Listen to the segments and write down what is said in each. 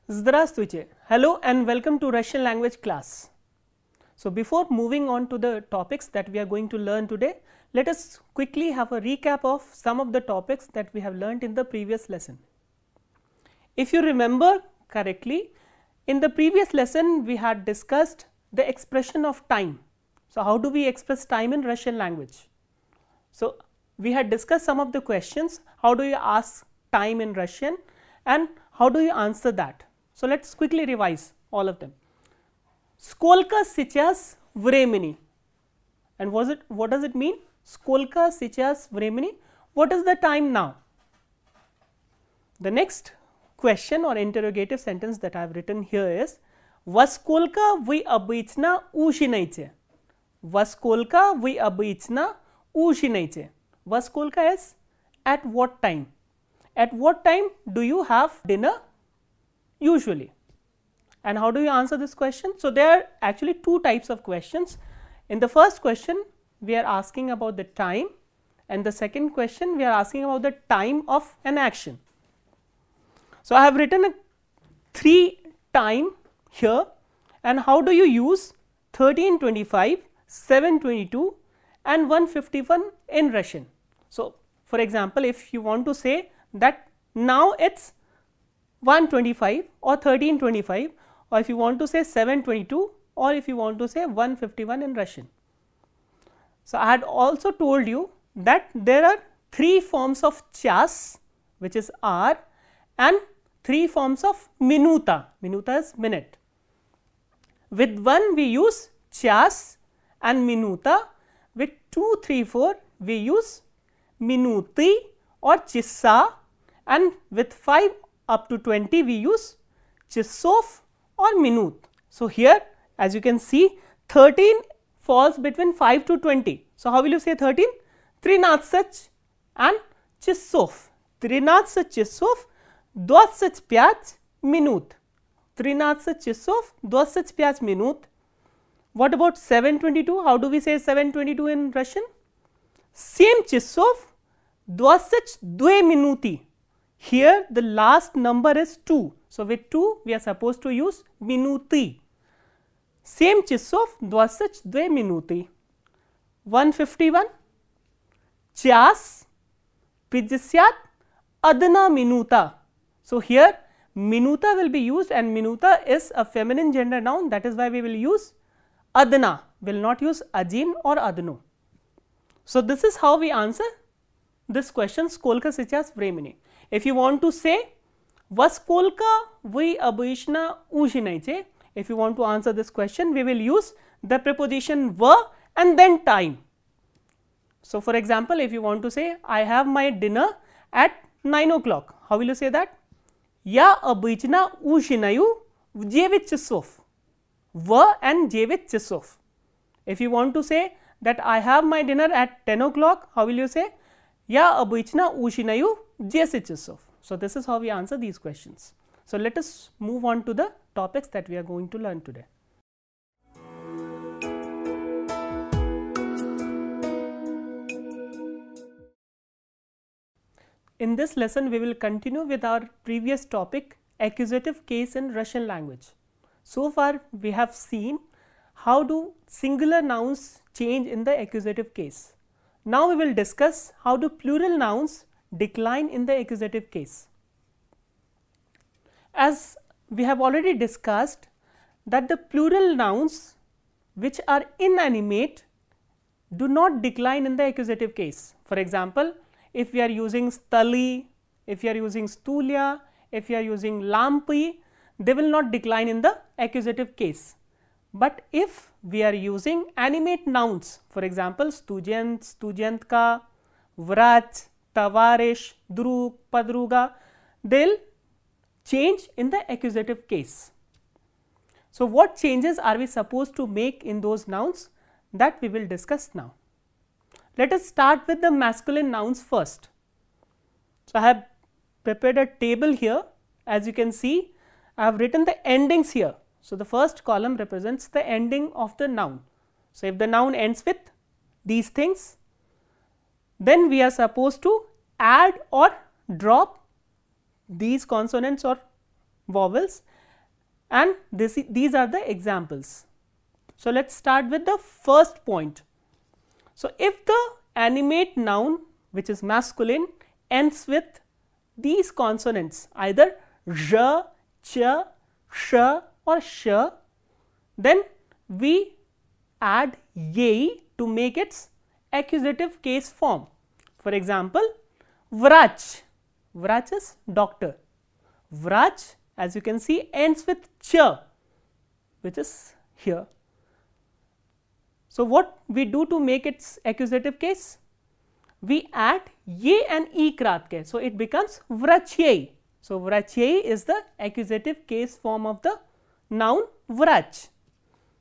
Здравствуйте. Hello and welcome to Russian language class. So, before moving on to the topics that we are going to learn today, let us quickly have a recap of some of the topics that we have learnt in the previous lesson. If you remember correctly, in the previous lesson we had discussed the expression of time. So, how do we express time in Russian language? So, we had discussed some of the questions, how do you ask time in Russian and how do you answer that. So, let us quickly revise all of them. Skolka сейчас времени, and what does it mean? Skolka сейчас времени, what is the time now? The next question or interrogative sentence that I have written here is во сколько вы обычно ужинаете? Во сколько вы обычно ужинаете? Во сколько is at what time? At what time do you have dinner usually? And how do you answer this question? So, there are actually two types of questions. In the first question we are asking about the time, and the second question we are asking about the time of an action. So, I have written a 3 time here, and how do you use 1325, 722 and 151 in Russian. So, for example, if you want to say that now it is 125 or 1325, or if you want to say 722 or if you want to say 151 in Russian. So, I had also told you that there are 3 forms of chas, which is hour, and 3 forms of minuta. Minuta is minute. With 1 we use chas and minuta, with 2, 3, 4 we use minuti or chissa, and with 5 up to 20 we use chissov or minut. So, here as you can see 13 falls between 5 to 20. So, how will you say 13? 13 and chissov. 13 chissov 25 minut. 13 chissov 25 minut. What about 722? How do we say 722 in Russian? 7 chissov 22 minuti. Here the last number is 2. So, with 2 we are supposed to use minuti. 7 chissov 22 minuti. 151 chas 51 minuta. So, here minuta will be used, and minuta is a feminine gender noun, that is why we will use adna, will not use ajin or adno. So, this is how we answer this question skolka сейчас времени. If you want to say во сколько вы обычно ужинаете, if you want to answer this question, we will use the preposition во and then time. So, for example, if you want to say I have my dinner at 9 o'clock, how will you say that? Я обычно ужинаю в 9 часов. В and 9 часов. If you want to say that I have my dinner at 10 o'clock, how will you say? Я обычно ужинаю в 10 часов. So, this is how we answer these questions. So, let us move on to the topics that we are going to learn today. In this lesson, we will continue with our previous topic, accusative case in Russian language. So far, we have seen how do singular nouns change in the accusative case. Now, we will discuss how do plural nouns decline in the accusative case. As we have already discussed that the plural nouns which are inanimate do not decline in the accusative case. For example, if we are using stali, if you are using stulya, if you are using lampi, they will not decline in the accusative case. But if we are using animate nouns, for example, student, studentka, vrach, tavarish, drug, padruga, they will change in the accusative case. So, what changes are we supposed to make in those nouns, that we will discuss now. Let us start with the masculine nouns first. So, I have prepared a table here. As you can see, I have written the endings here. So, the first column represents the ending of the noun. So, if the noun ends with these things, then we are supposed to add or drop these consonants or vowels and these are the examples. So, let us start with the first point. So, if the animate noun which is masculine ends with these consonants either zh, ch, sh or sh, then we add ye to make its accusative case form. For example, vrach, vrach is doctor, vrach as you can see ends with ch, which is here. So, what we do to make its accusative case? We add ye and e krat ke, so it becomes vrachye. So, vrachye is the accusative case form of the noun vrach.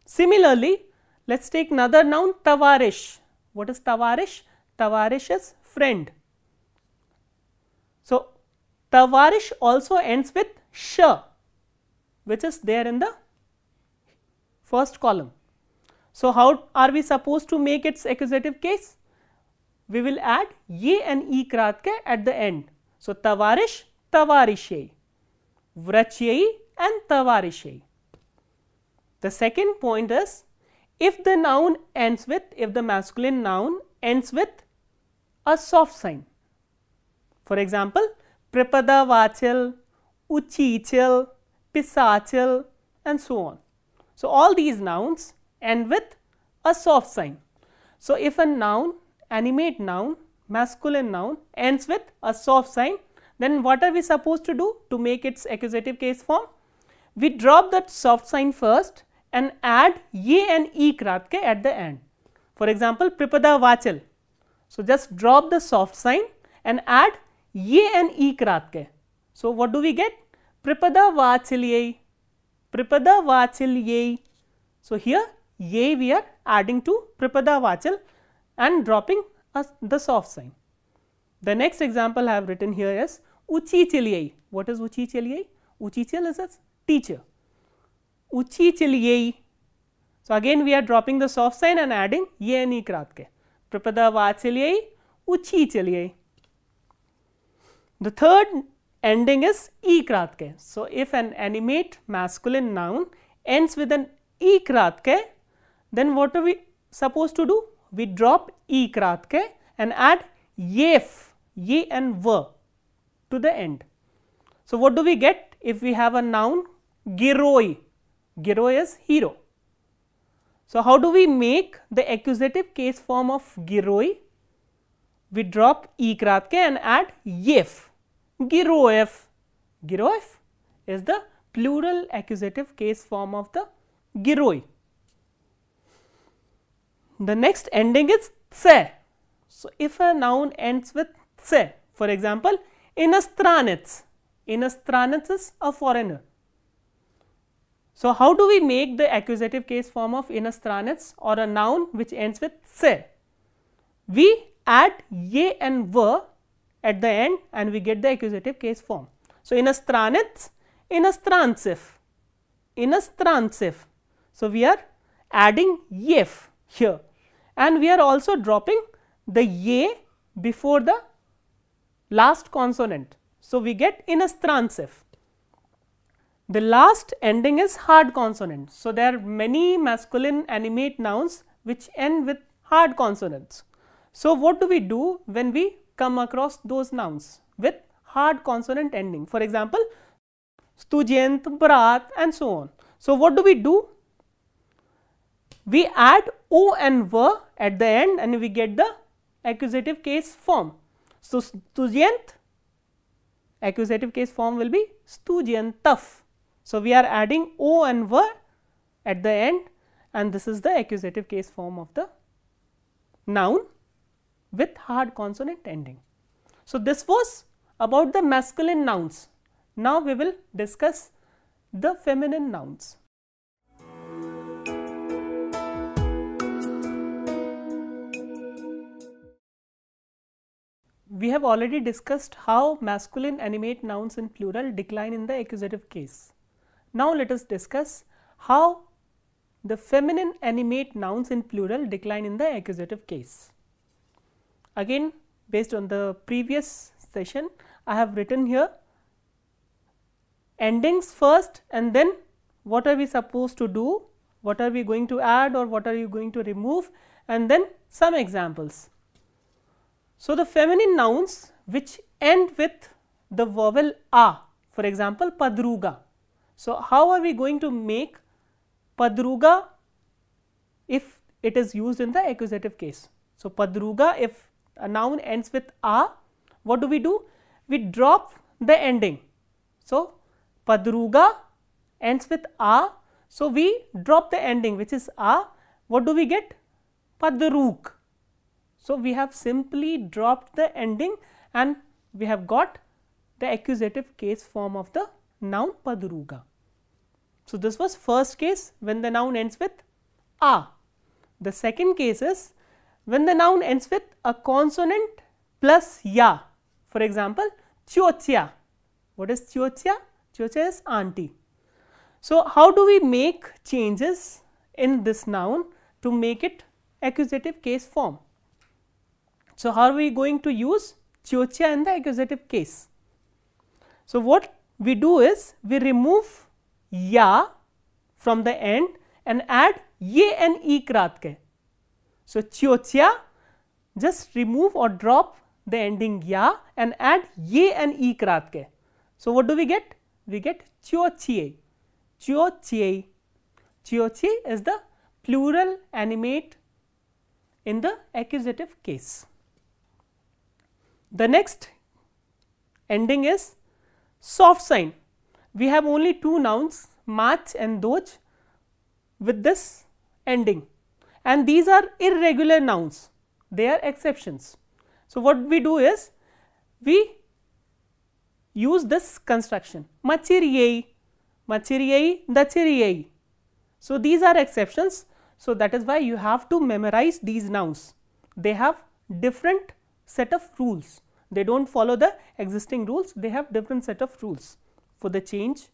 Similarly, let us take another noun tavarish. What is tavarish? Tavarish is friend. So, tavarish also ends with sh, which is there in the first column. So, how are we supposed to make its accusative case? We will add ye and e krat ke at the end. So, tavarish, tavarishe, vrachye and tavarishe. The second point is, if the noun ends with, if the masculine noun ends with a soft sign. For example, pripada vachil, uchichil, pisachil and so on. So, all these nouns end with a soft sign. So, if a noun, animate noun, masculine noun ends with a soft sign, then what are we supposed to do to make its accusative case form? We drop that soft sign first and add ye and e krat ke at the end. For example, pripada vachil. So, just drop the soft sign and add ye and e krat ke. So, what do we get? Pripada vachilye, pripada vachilye. So, here ye we are adding to pripada vachil and dropping the soft sign. The next example I have written here is uchichilye. What is uchichilye? Uchichil is a teacher. Uchichilye. So, again we are dropping the soft sign and adding ye and e krat ke. Pripada vachilye, uchichilye. The third ending is e krat ke. So, if an animate masculine noun ends with an e krat ke, then what are we supposed to do? We drop e krat ke and add yef, ye and v to the end. So, what do we get if we have a noun giroi? Giroi is hero. So, how do we make the accusative case form of giroi? We drop e krat ke and add yef, giroef. Giroef is the plural accusative case form of the giroi. The next ending is tse. So, if a noun ends with tse, for example, inastranets, inastranets is a foreigner. So, how do we make the accusative case form of inastranets or a noun which ends with tse? We add ye and v at the end and we get the accusative case form. So, inastranets, inastransif, inastransif. So, we are adding yef here and we are also dropping the ye before the last consonant. So, we get inastransif. The last ending is hard consonant. So, there are many masculine animate nouns which end with hard consonants. So, what do we do when we come across those nouns with hard consonant ending? For example, student, brat and so on. So, what do we do? We add o and v at the end and we get the accusative case form. So, student, accusative case form will be studentaf. So, we are adding o and v at the end and this is the accusative case form of the noun with hard consonant ending. So, this was about the masculine nouns. Now, we will discuss the feminine nouns. We have already discussed how masculine animate nouns in plural decline in the accusative case. Now, let us discuss how the feminine animate nouns in plural decline in the accusative case. Again, based on the previous session, I have written here endings first and then what are we supposed to do, what are we going to add or what are you going to remove, and then some examples. So, the feminine nouns which end with the vowel a, for example, padruga. So, how are we going to make padruga if it is used in the accusative case? So, padruga, if a noun ends with a, what do? We drop the ending. So, padruga ends with a, so we drop the ending which is a. What do we get? Padruk. So, we have simply dropped the ending and we have got the accusative case form of the noun padruga. So, this was first case when the noun ends with a. The second case is when the noun ends with a consonant plus ya. For example, chyochya. What is chyochya? Chyochya is auntie. So, how do we make changes in this noun to make it accusative case form? So, how are we going to use chyochya in the accusative case? So, what we do is we remove ya from the end and add ye and e krat ke. So, chyochya, just remove or drop the ending ya and add ye and e krat ke. So, what do we get? We get chyochye. Chyochye. Chyochye is the plural animate in the accusative case. The next ending is soft sign. We have only two nouns, mach and doj, with this ending, and these are irregular nouns, they are exceptions. So, what we do is we use this construction machiryei, machiryei, dachiryei. So, these are exceptions. So, that is why you have to memorize these nouns. They have different set of rules, they do not follow the existing rules, they have different set of rules for the change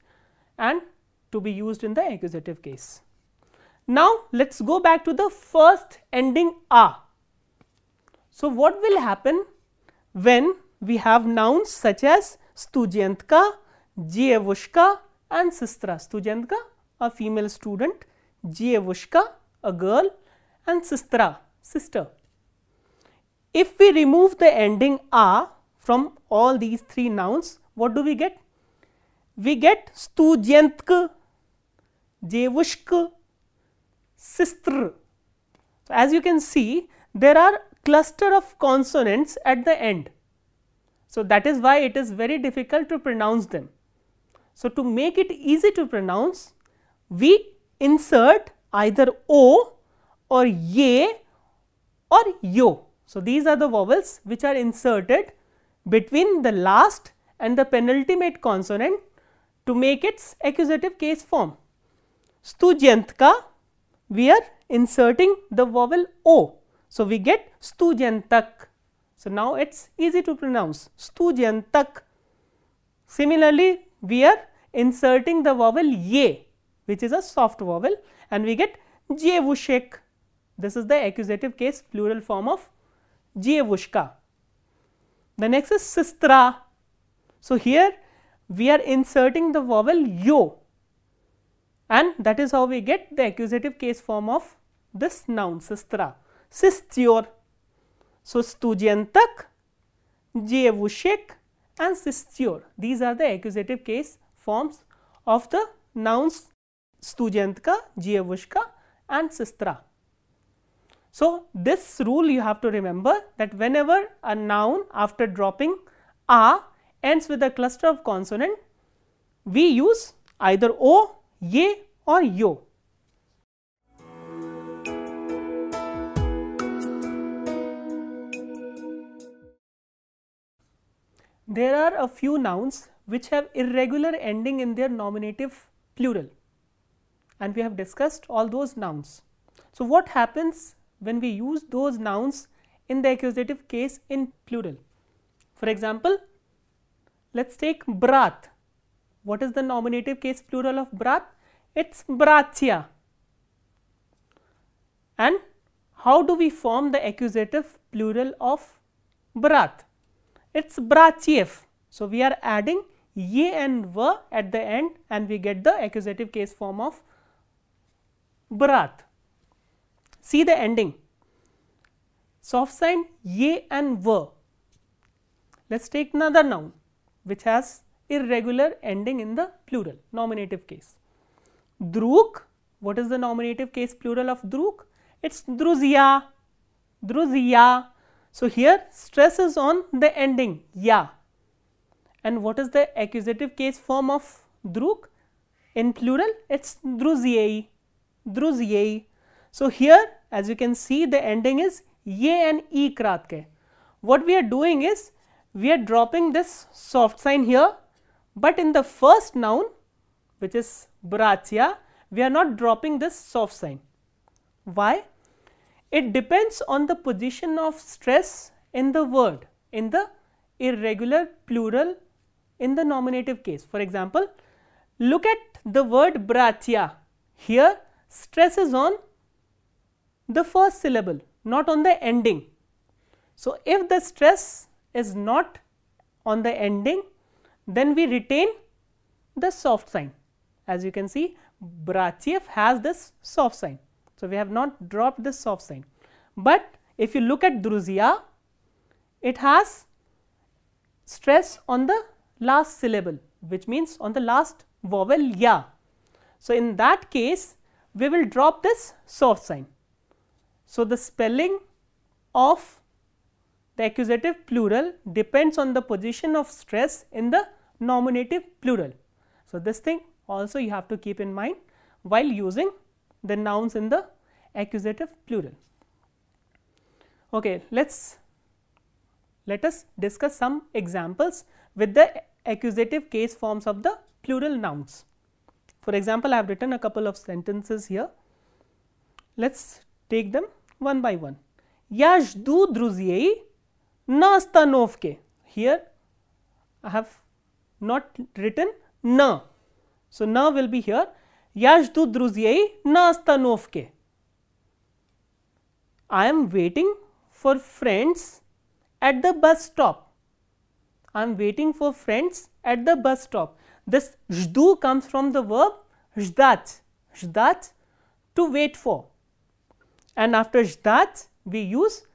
and to be used in the accusative case. Now, let us go back to the first ending a. So, what will happen when we have nouns such as studentka, dzievushka and sistra? Studentka, a female student, dzievushka, a girl, and sistra, sister. If we remove the ending a from all these three nouns, what do we get? We get studentk, dzievushk, sistr. So, as you can see, there are cluster of consonants at the end. So, that is why it is very difficult to pronounce them. So, to make it easy to pronounce, we insert either o or ye or yo. So, these are the vowels which are inserted between the last and the penultimate consonant to make its accusative case form. Studentka, we are inserting the vowel o. So, we get studentak. So, now it is easy to pronounce studentak. Similarly, we are inserting the vowel ye, which is a soft vowel, and we get dzievushek. This is the accusative case plural form of dzievushka. The next is sistra. So, here we are inserting the vowel yo, and that is how we get the accusative case form of this noun sistra. Sistior. So, studentak, dzievushek and sistior, these are the accusative case forms of the nouns studentka, dzievushka and sistra. So, this rule you have to remember, that whenever a noun after dropping a ends with a cluster of consonant, we use either o, ye or yo. There are a few nouns which have irregular ending in their nominative plural, and we have discussed all those nouns. So, what happens when we use those nouns in the accusative case in plural? For example, let us take brat. What is the nominative case plural of brat? It is bratya. And how do we form the accusative plural of brat? It is bratyev. So, we are adding ye and v at the end, and we get the accusative case form of barat. See the ending, soft sign ye and v. Let us take another noun which has irregular ending in the plural nominative case. Druk, what is the nominative case plural of druk? It is druzia, druzia. So, here stress is on the ending ya. And what is the accusative case form of druk? In plural, it is druziei, druziei. So, here as you can see the ending is ye and e krat ke. What we are doing is we are dropping this soft sign here, but in the first noun which is bratia, we are not dropping this soft sign. Why? It depends on the position of stress in the word, in the irregular plural in the nominative case. For example, look at the word bratia. Here stress is on the first syllable, not on the ending. So, if the stress is not on the ending, then we retain the soft sign. As you can see, Bratiev has this soft sign. So, we have not dropped this soft sign, but if you look at Druzia, it has stress on the last syllable, which means on the last vowel ya. So, in that case we will drop this soft sign. So, the spelling of the accusative plural depends on the position of stress in the nominative plural. So, this thing also you have to keep in mind while using the nouns in the accusative plural. Okay, let us discuss some examples with the accusative case forms of the plural nouns. For example, I have written a couple of sentences here. Let us take them one by one. Yajdu druziei na stanovke. Here I have not written na. So, na will be here. Yajdu druziei na stanovke. I am waiting for friends at the bus stop. I am waiting for friends at the bus stop. This jdu comes from the verb jdat, jdat, to wait for, and after jdat we use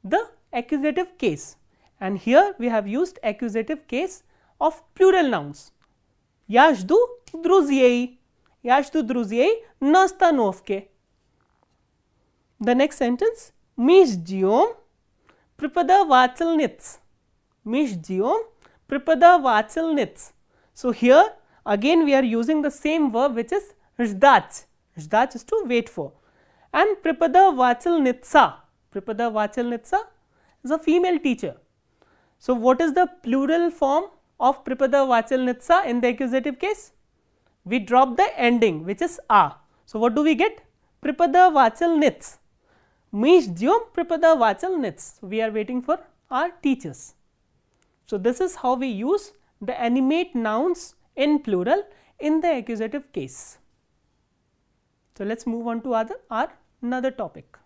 the accusative case, and here we have used accusative case of plural nouns. Yajdu druziei, yajdu druziei na stanovke. The next sentence, Mishdiom pripada vachelnits, Mishdiom pripada vachelnits. So, here again we are using the same verb which is jdat, jdat is to wait for, and pripada vachelnitsa, pripada vachelnitsa is a female teacher. So, what is the plural form of pripada vachelnitsa in the accusative case? We drop the ending which is a. So, what do we get? Pripada vachelnits, Mishdiom pripada vachelnits. We are waiting for our teachers. So, this is how we use the animate nouns in plural in the accusative case. So, let us move on to another topic.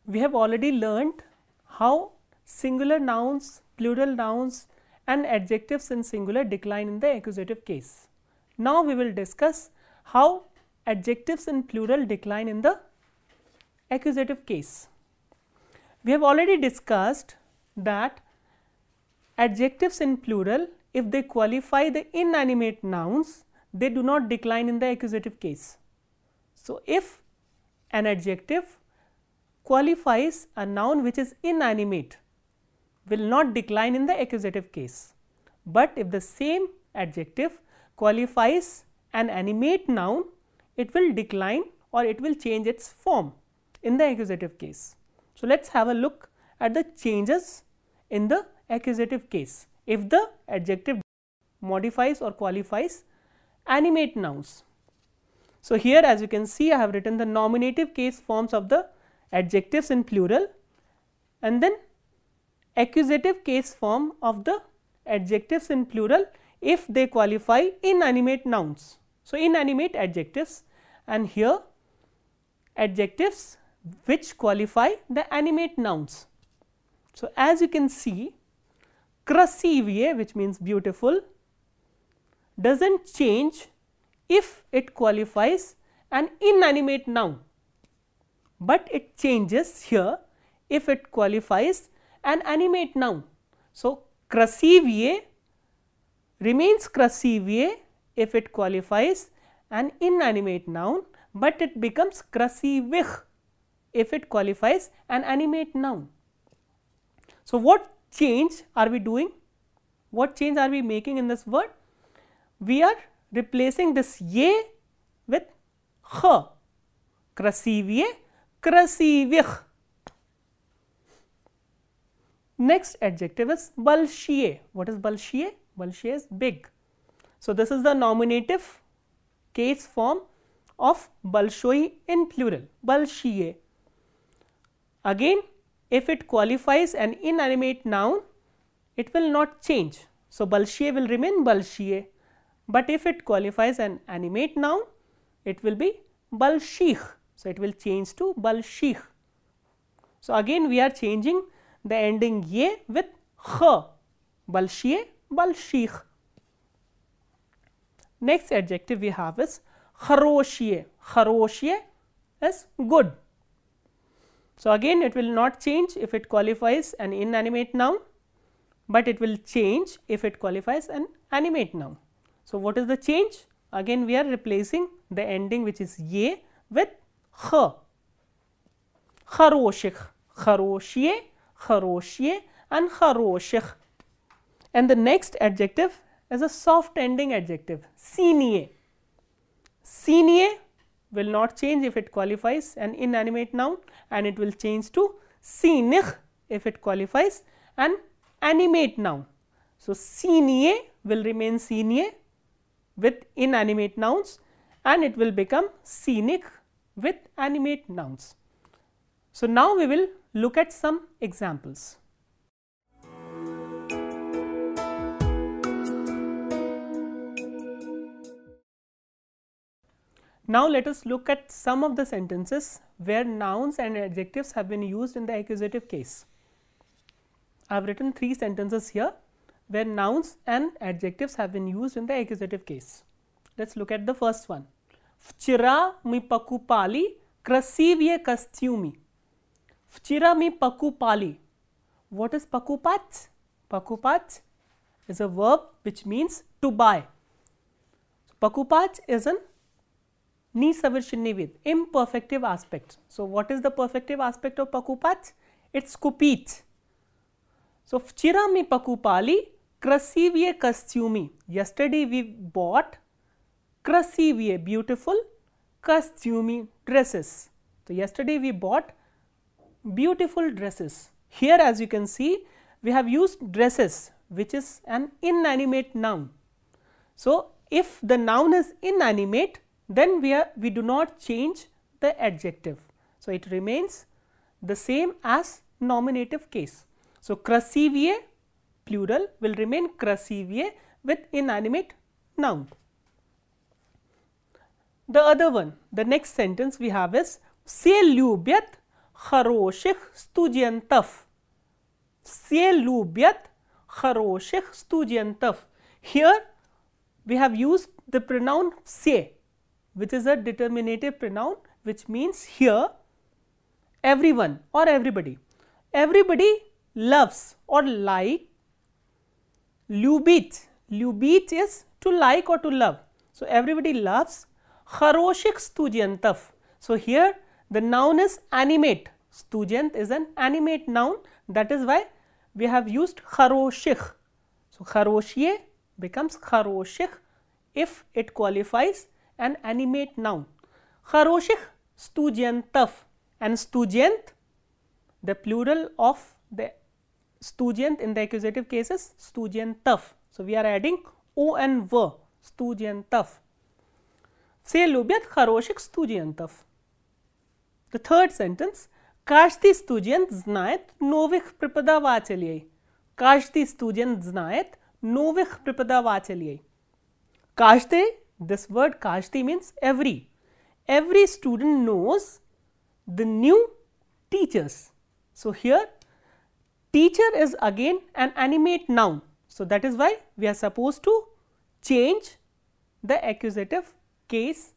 We have already learned how singular nouns, plural nouns and adjectives in singular decline in the accusative case. Now, we will discuss how adjectives in plural decline in the accusative case. We have already discussed that adjectives in plural, if they qualify the inanimate nouns, they do not decline in the accusative case. So, if an adjective qualifies a noun which is inanimate, will not decline in the accusative case, but if the same adjective qualifies an animate noun, it will decline or it will change its form in the accusative case. So, let us have a look at the changes in the accusative case if the adjective modifies or qualifies animate nouns. So, here as you can see, I have written the nominative case forms of the adjectives in plural and then accusative case form of the adjectives in plural if they qualify inanimate nouns. So, inanimate adjectives, and here adjectives which qualify the animate nouns. So, as you can see, krasivye, which means beautiful, does not change if it qualifies an inanimate noun, but it changes here if it qualifies an animate noun. So, krasivye remains krasivye if it qualifies an inanimate noun, but it becomes krasivich if it qualifies an animate noun. So, what change are we doing? What change are we making in this word? We are replacing this ye with h. Krasivye, krasivich. Next adjective is balshye. What is balshye? Balshye is big. So, this is the nominative case form of balshoi in plural, balshye. Again, if it qualifies an inanimate noun, it will not change. So, balshye will remain balshye, but if it qualifies an animate noun, it will be balshich. So, it will change to balshich. So, again we are changing the ending ye with h, balshye, balshich. Next adjective we have is kharoshye. Kharoshye is good. So, again it will not change if it qualifies an inanimate noun, but it will change if it qualifies an animate noun. So, what is the change? Again we are replacing the ending which is ye with h. Kharoshich, kharoshye, kharoshye and kharoshich. And the next adjective is a soft ending adjective, sinye. Sinye will not change if it qualifies an inanimate noun, and it will change to sinich if it qualifies an animate noun. So, sinye will remain sinye with inanimate nouns, and it will become scenic with animate nouns. So, now we will look at some examples. Now, let us look at some of the sentences where nouns and adjectives have been used in the accusative case. I have written 3 sentences here where nouns and adjectives have been used in the accusative case. Let us look at the first one. Včera mi покупали красивые костюмы. Včera mi покупали. What is покупать? Покупать is a verb which means to buy. Покупать is an nesavarshini vid, imperfective aspect. So, what is the perfective aspect of покупать? It is купить. So, včera mi покупали красивые костюмы. Yesterday we bought красивые, beautiful, костюмы, dresses. So, yesterday we bought beautiful dresses. Here, as you can see, we have used dresses, which is an inanimate noun. So, if the noun is inanimate, then we do not change the adjective. So, it remains the same as nominative case. So, красивые plural will remain красивые with inanimate noun. The other one, the next sentence we have is все любят хороших студентов. Все любят хороших студентов. Here we have used the pronoun все, which is a determinative pronoun, which means here everyone or everybody. Everybody loves or like. Любить. Любить is to like or to love. So, everybody loves хороших студентов. So, here the noun is animate. Student is an animate noun. That is why we have used хороших. So, хорошие becomes хороших if it qualifies an animate noun. Хороших студентов, and student, the plural of the student in the accusative cases, студентов. So, we are adding o and v, студентов. Все любят хороших студентов. The third sentence, каждый студент знает новых преподавателей. Каждый студент знает новых преподавателей. Каждый, this word каждый means every. Every student knows the new teachers. So, here teacher is again an animate noun. So, that is why we are supposed to change the accusative case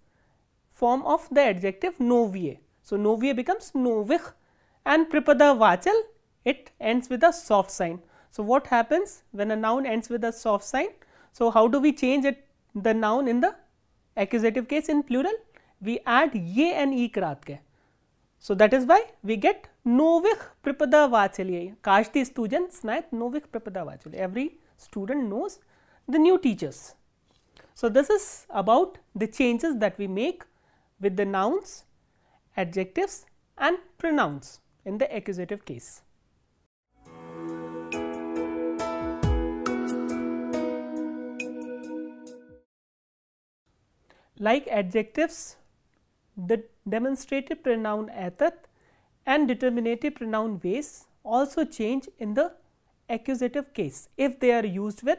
form of the adjective novye. So, novye becomes novich, and pripada vachal, it ends with a soft sign. So, what happens when a noun ends with a soft sign? So, how do we change it, the noun in the accusative case in plural? We add ye and e krat ke. So, that is why we get novich pripada vachalye. Kashti students snayat novich pripada vachalye. Every student knows the new teachers. So, this is about the changes that we make with the nouns, adjectives and pronouns in the accusative case. Like adjectives, the demonstrative pronoun etat and determinative pronoun ves also change in the accusative case if they are used with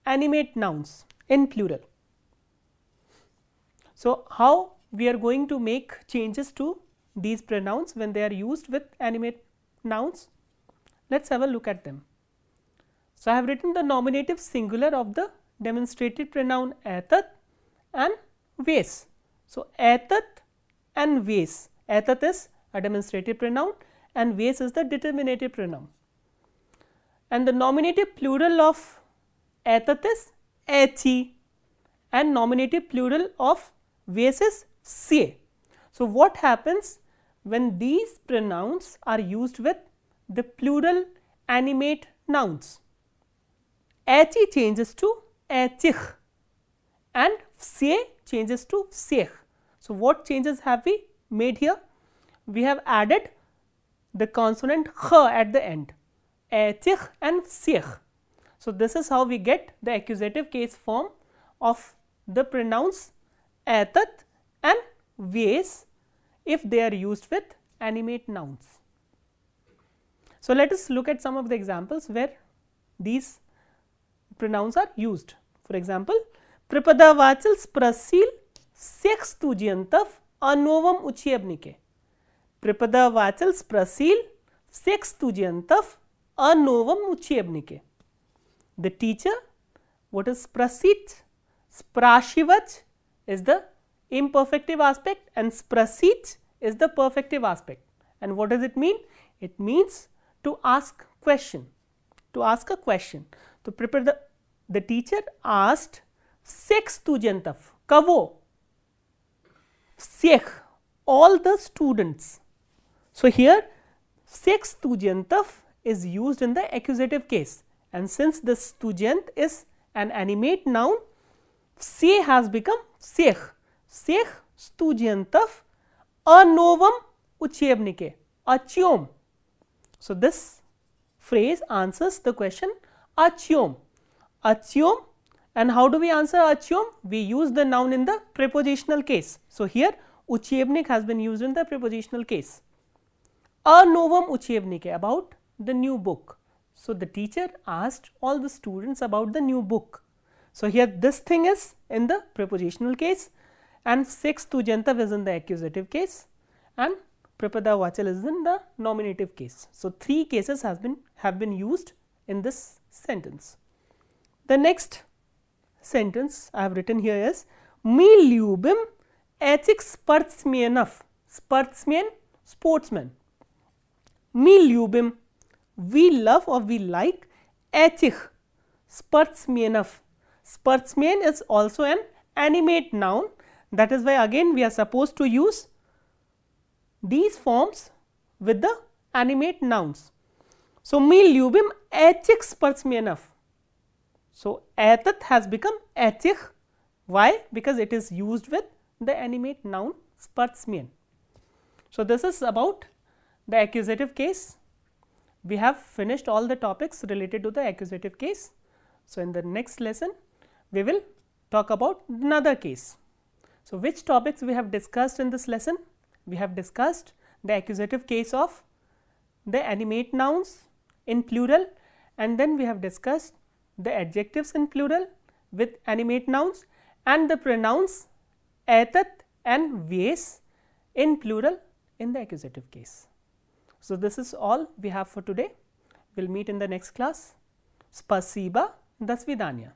animate nouns in plural. So, how we are going to make changes to these pronouns when they are used with animate nouns? Let us have a look at them. So, I have written the nominative singular of the demonstrative pronoun etat and ves. So, etat and ves. Etat is a demonstrative pronoun and ves is the determinative pronoun. And the nominative plural of etat is echi and nominative plural of ves is se. So, what happens when these pronouns are used with the plural animate nouns? Echi changes to echich and se changes to sech. So, what changes have we made here? We have added the consonant h at the end, echich and sech. So, this is how we get the accusative case form of the pronouns etat and ves if they are used with animate nouns. So, let us look at some of the examples where these pronouns are used. For example, pripada vachal sprasil sech studiantav anovam uchebnike. Pripada vachal sprasil sech studiantav anovam uchebnike. The teacher, what is sprasit? Sprashivach is the imperfective aspect and sprasit is the perfective aspect. And what does it mean? It means to ask question, to ask a question. So, prepare the teacher asked sech studiantav, kavo, sech, all the students. So, here sech studiantav is used in the accusative case, and since the student is an animate noun, se has become sech. Sech studiantav anovam uchebnike, achyom. So, this phrase answers the question achyom. Achyom, and how do we answer achyom? We use the noun in the prepositional case. So, here uchebnik has been used in the prepositional case. Anovam uchebnike, about the new book. So, the teacher asked all the students about the new book. So, here this thing is in the prepositional case and sech studiantav is in the accusative case and pripada vachal is in the nominative case. So, three cases have been used in this sentence. The next sentence I have written here is mi ljubim echik sportsmenov. Sportsman, sportsman. Mi ljubim, we love or we like, echich, sportsmenov. Sportsman is also an animate noun. That is why again we are supposed to use these forms with the animate nouns. So, mi ljubim echich sportsmenov. So, etat has become echich. Why? Because it is used with the animate noun sportsman. So, this is about the accusative case. We have finished all the topics related to the accusative case. So, in the next lesson we will talk about another case. So, which topics we have discussed in this lesson? We have discussed the accusative case of the animate nouns in plural, and then we have discussed the adjectives in plural with animate nouns and the pronouns etat and ves in plural in the accusative case. So, this is all we have for today. We will meet in the next class. Spasiba, до свидания.